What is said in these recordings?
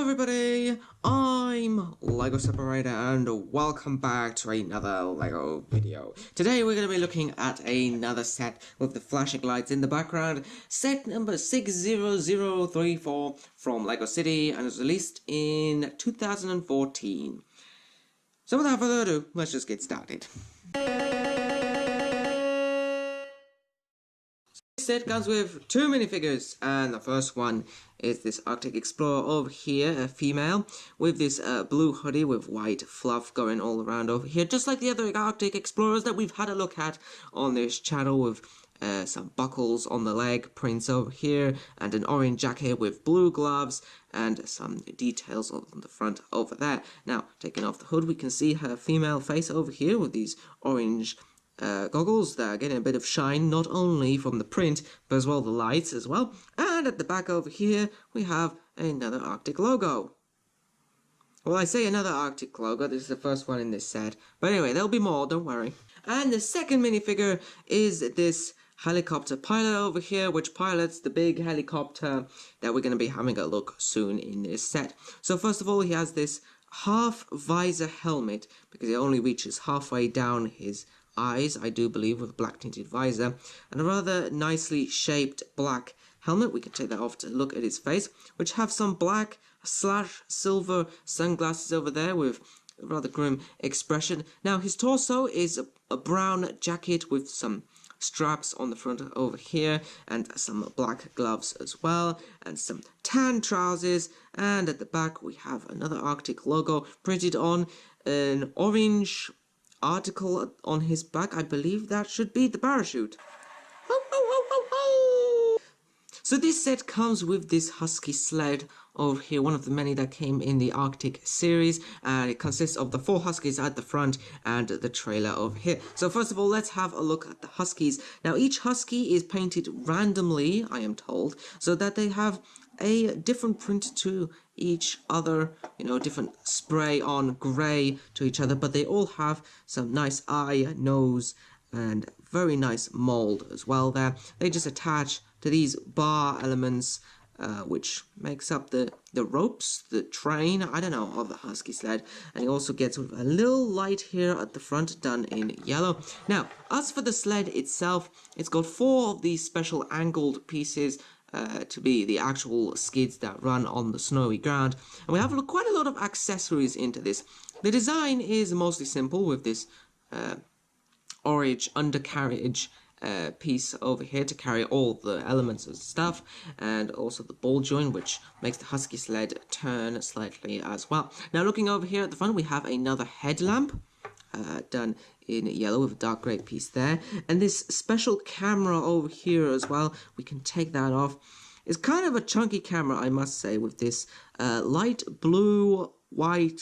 everybody, I'm LEGO Separator and welcome back to another LEGO video. Today we're going to be looking at another set with the flashing lights in the background, set number 60034 from LEGO City, and it was released in 2014. So without further ado, let's just get started. This set comes with two minifigures, and the first one is this Arctic Explorer over here, a female, with this blue hoodie with white fluff going all around over here, just like the other Arctic Explorers that we've had a look at on this channel, with some buckles on the leg prints over here, and an orange jacket with blue gloves, and some details on the front over there. Now, taking off the hood, we can see her female face over here with these orange goggles that are getting a bit of shine, not only from the print, but as well the lights as well. And at the back over here, we have another Arctic logo. Well, I say another Arctic logo, this is the first one in this set. But anyway, there'll be more, don't worry. And the second minifigure is this helicopter pilot over here, which pilots the big helicopter that we're going to be having a look soon in this set. So first of all, he has this half visor helmet, because it only reaches halfway down his eyes, I do believe, with a black tinted visor, and a rather nicely shaped black helmet. We can take that off to look at his face, which have some black / silver sunglasses over there with a rather grim expression. Now his torso is a brown jacket with some straps on the front over here, and some black gloves as well, and some tan trousers, and at the back we have another Arctic logo printed on an orange article on his back. I believe that should be the parachute. Ho, ho, ho, ho, ho. So this set comes with this husky sled over here, one of the many that came in the Arctic series, and it consists of the 4 huskies at the front and the trailer over here. So first of all, let's have a look at the huskies. Now each husky is painted randomly, I am told, so that they have a different print to each other, different spray on grey to each other, but they all have some nice eye, nose, and very nice mold as well there. They just attach to these bar elements, which makes up the ropes, the train, I don't know, of the husky sled. And he also gets a little light here at the front done in yellow. Now, as for the sled itself, it's got 4 of these special angled pieces to be the actual skids that run on the snowy ground. And we have quite a lot of accessories into this. The design is mostly simple, with this orange undercarriage piece over here to carry all the elements and stuff, and also the ball joint, which makes the husky sled turn slightly as well. Now looking over here at the front, we have another headlamp done in yellow with a dark grey piece there, and this special camera over here as well, we can take that off. It's kind of a chunky camera, I must say, with this light blue white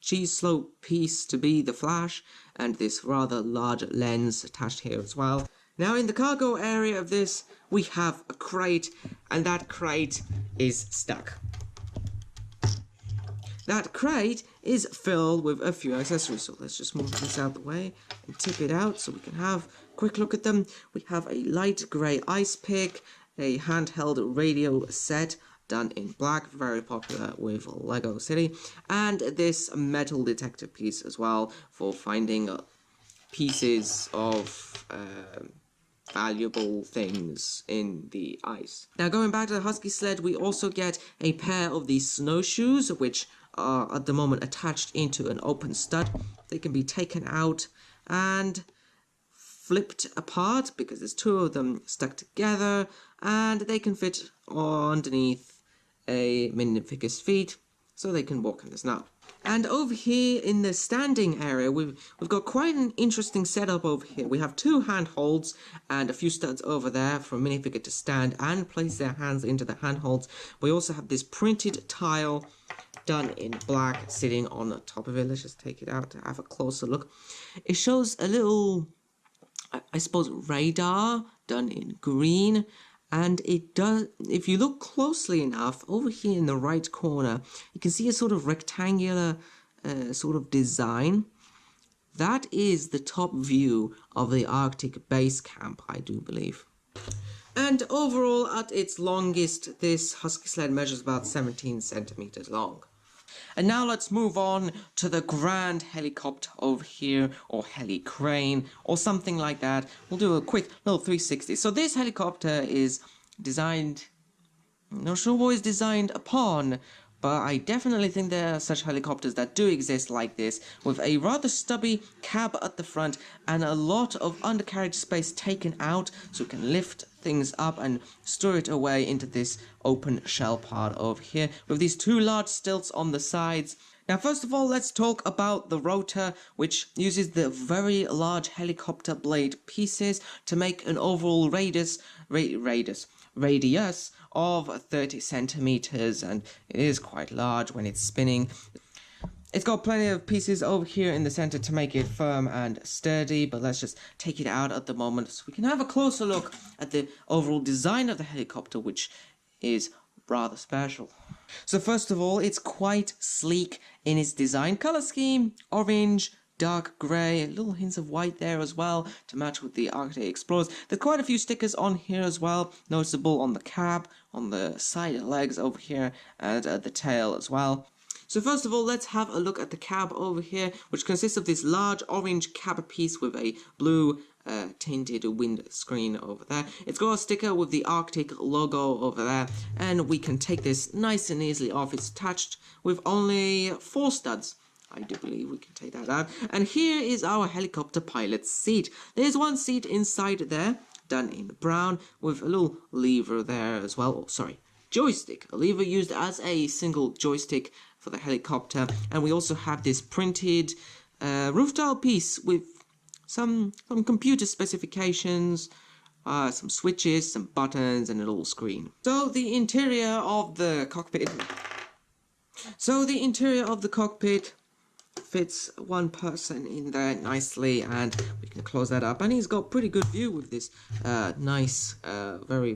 cheese slope piece to be the flash, and this rather large lens attached here as well. Now in the cargo area of this, we have a crate, and that crate is stuck. That crate is filled with a few accessories, so let's just move this out of the way and tip it out so we can have a quick look at them. We have a light grey ice pick, a handheld radio set done in black, very popular with LEGO City, and this metal detector piece as well for finding pieces of valuable things in the ice. Now going back to the husky sled, we also get a pair of these snowshoes, which are at the moment attached into an open stud. They can be taken out and flipped apart because there's 2 of them stuck together, and they can fit underneath a minifigure's feet so they can walk in the snow. And over here in the standing area, we've got quite an interesting setup over here. We have 2 handholds and a few studs over there for a minifigure to stand and place their hands into the handholds. We also have this printed tile done in black sitting on the top of it. Let's just take it out to have a closer look. It shows a little, I suppose, radar done in green. And it does, if you look closely enough, over here in the right corner, you can see a sort of rectangular sort of design. That is the top view of the Arctic base camp, I do believe. And overall, at its longest, this husky sled measures about 17 centimeters long. And now let's move on to the grand helicopter over here, or Helicrane, or something like that. We'll do a quick little 360. So this helicopter is designed, I'm not sure what it's designed upon, but I definitely think there are such helicopters that do exist like this, with a rather stubby cab at the front and a lot of undercarriage space taken out so we can lift things up and store it away into this open shell part over here, with these two large stilts on the sides. Now, first of all, let's talk about the rotor, which uses the very large helicopter blade pieces to make an overall radius of 30 centimeters, and it is quite large when it's spinning. It's got plenty of pieces over here in the center to make it firm and sturdy, but let's just take it out at the moment so we can have a closer look at the overall design of the helicopter, which is rather special. So first of all, it's quite sleek in its design. Color scheme: orange, dark grey, little hints of white there as well to match with the Arctic Explorers. There's quite a few stickers on here as well, noticeable on the cab, on the side legs over here, and the tail as well. So first of all, let's have a look at the cab over here, which consists of this large orange cab piece with a blue tinted windscreen over there. It's got a sticker with the Arctic logo over there, and we can take this nice and easily off. It's attached with only 4 studs. I do believe we can take that out. And here is our helicopter pilot's seat. There's one seat inside there, done in brown, with a little lever there as well. Oh, sorry, joystick. A lever used as a single joystick for the helicopter. And we also have this printed roof tile piece with some computer specifications, some switches, some buttons, and a little screen. So the interior of the cockpit fits one person in there nicely, and we can close that up, and he's got pretty good view with this nice very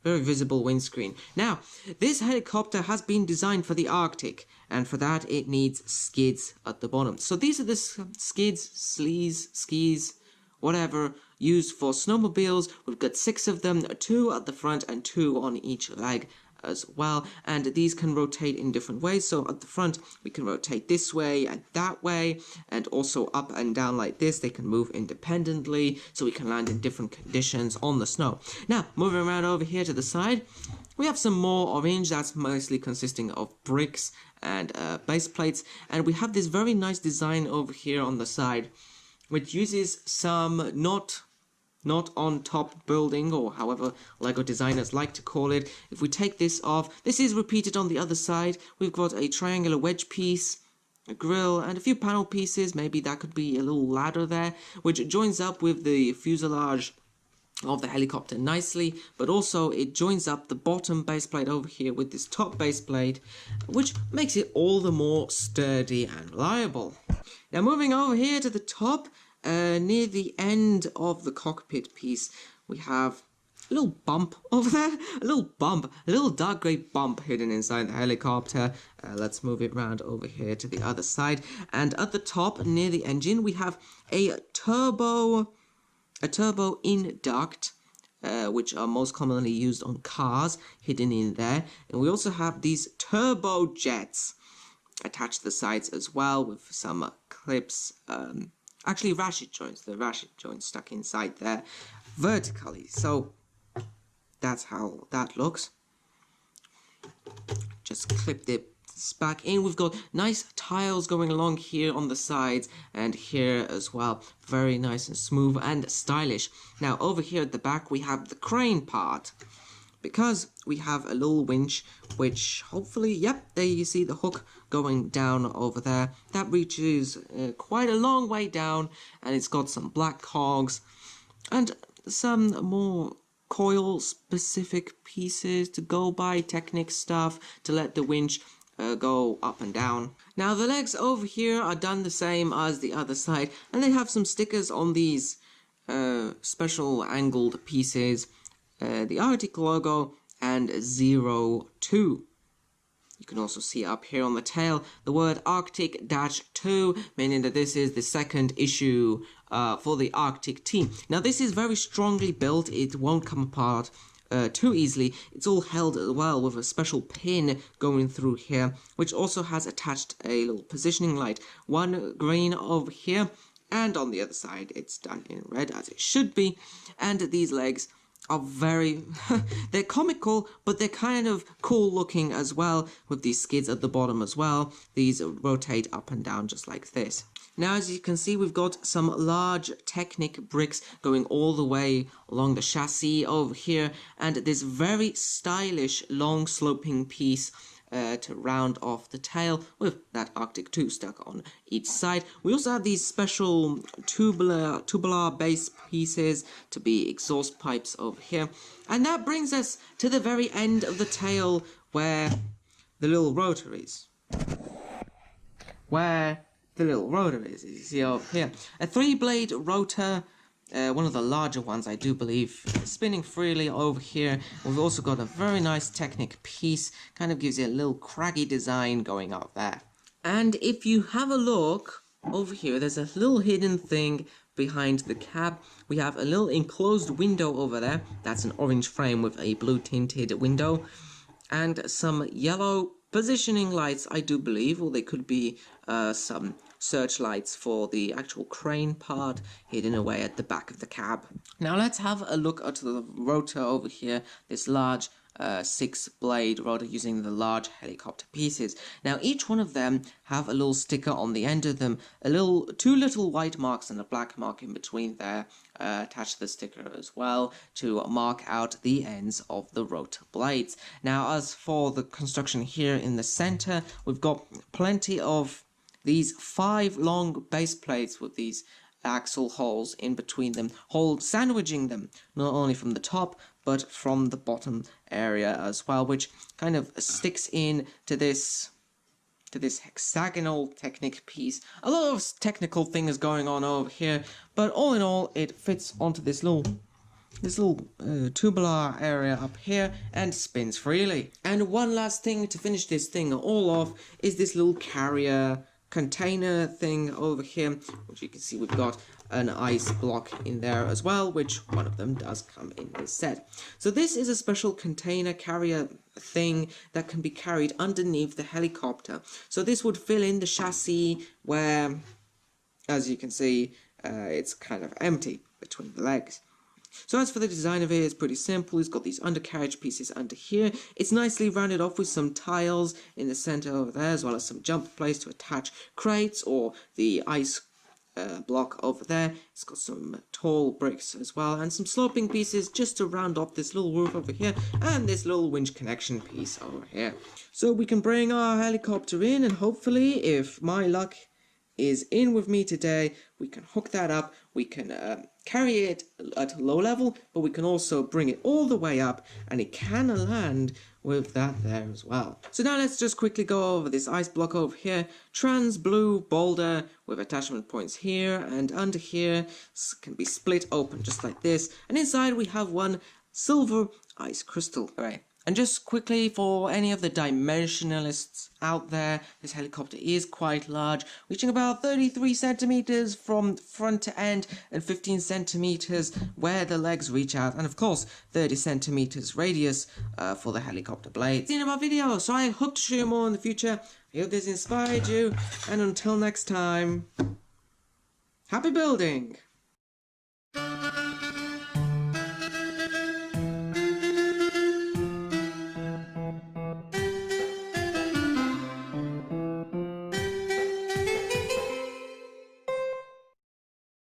visible windscreen. Now, this helicopter has been designed for the Arctic, and for that it needs skids at the bottom. So these are the skids, skis, whatever, used for snowmobiles. We've got 6 of them, 2 at the front and 2 on each leg as well, and these can rotate in different ways. So at the front we can rotate this way and that way, and also up and down like this. They can move independently, so we can land in different conditions on the snow. Now, moving around over here to the side, we have some more orange that's mostly consisting of bricks and base plates, and we have this very nice design over here on the side, which uses some not on top building, or however LEGO designers like to call it. If we take this off, this is repeated on the other side. We've got a triangular wedge piece, a grill, and a few panel pieces. Maybe that could be a little ladder there, which joins up with the fuselage of the helicopter nicely, but also it joins up the bottom base plate over here with this top base plate, which makes it all the more sturdy and reliable. Now, moving over here to the top, near the end of the cockpit piece, we have a little bump over there, a little dark grey bump hidden inside the helicopter. Let's move it around over here to the other side, and at the top near the engine we have a turbo in duct, which are most commonly used on cars, hidden in there. And we also have these turbo jets attached to the sides as well, with some clips, actually ratchet joints, the ratchet joints stuck inside there vertically. So that's how that looks. Just clip this back in. We've got nice tiles going along here on the sides and here as well. Very nice and smooth and stylish. Now, over here at the back we have the crane part, because we have a little winch, which hopefully, yep, there you see the hook going down over there. That reaches quite a long way down, and it's got some black cogs and some more coil specific pieces to go by, Technic stuff to let the winch go up and down. Now, the legs over here are done the same as the other side, and they have some stickers on these special angled pieces, the Arctic logo and 02. You can also see up here on the tail the word Arctic-2, meaning that this is the second issue for the Arctic team. Now, this is very strongly built. It won't come apart too easily. It's all held as well with a special pin going through here, which also has attached a little positioning light. One green over here, and on the other side it's done in red as it should be. And these legs are very they're comical, but they're kind of cool looking as well, with these skids at the bottom as well. These rotate up and down just like this. Now, as you can see, we've got some large Technic bricks going all the way along the chassis over here, and this very stylish long sloping piece to round off the tail with that Arctic 2 stuck on each side. We also have these special tubular base pieces to be exhaust pipes over here. And that brings us to the very end of the tail, where the little rotor is. As you see over here. A 3-blade rotor, one of the larger ones, I do believe, spinning freely over here. We've also got a very nice Technic piece, kind of gives you a little craggy design going up there. And if you have a look over here, there's a little hidden thing behind the cab. We have a little enclosed window over there. That's an orange frame with a blue tinted window, and some yellow positioning lights, I do believe, or they could be some searchlights for the actual crane part hidden away at the back of the cab. Now let's have a look at the rotor over here, this large 6-blade rotor using the large helicopter pieces. Now each one of them have a little sticker on the end of them, two little white marks and a black mark in between there, attached to the sticker as well to mark out the ends of the rotor blades. Now as for the construction here in the center, we've got plenty of these 5 long base plates with these axle holes in between them, sandwiching them not only from the top but from the bottom area as well, which kind of sticks in to this hexagonal Technic piece. A lot of technical things going on over here, but all in all it fits onto this little tubular area up here and spins freely. And one last thing to finish this thing all off is this little carrier container thing over here, which you can see we've got an ice block in there as well, which one of them does come in this set. So this is a special container carrier thing that can be carried underneath the helicopter. So this would fill in the chassis where, as you can see, it's kind of empty between the legs. So as for the design of it, it's pretty simple. It's got these undercarriage pieces under here. It's nicely rounded off with some tiles in the center over there, as well as some jump plates to attach crates or the ice block over there. It's got some tall bricks as well, and some sloping pieces just to round off this little roof over here, and this little winch connection piece over here. So we can bring our helicopter in, and hopefully, if my luck is in with me today, we can hook that up. We can carry it at a low level, but we can also bring it all the way up, and it can land with that there as well. So now let's just quickly go over this ice block over here. Trans blue boulder with attachment points here and under here. Can be split open just like this, and inside we have one silver ice crystal. Alright. And just quickly, for any of the dimensionalists out there, this helicopter is quite large, reaching about 33 centimeters from front to end and 15 centimeters where the legs reach out, and of course 30 centimeters radius for the helicopter blades. That's the end of our video, so I hope to show you more in the future. I hope this inspired you, and until next time, happy building!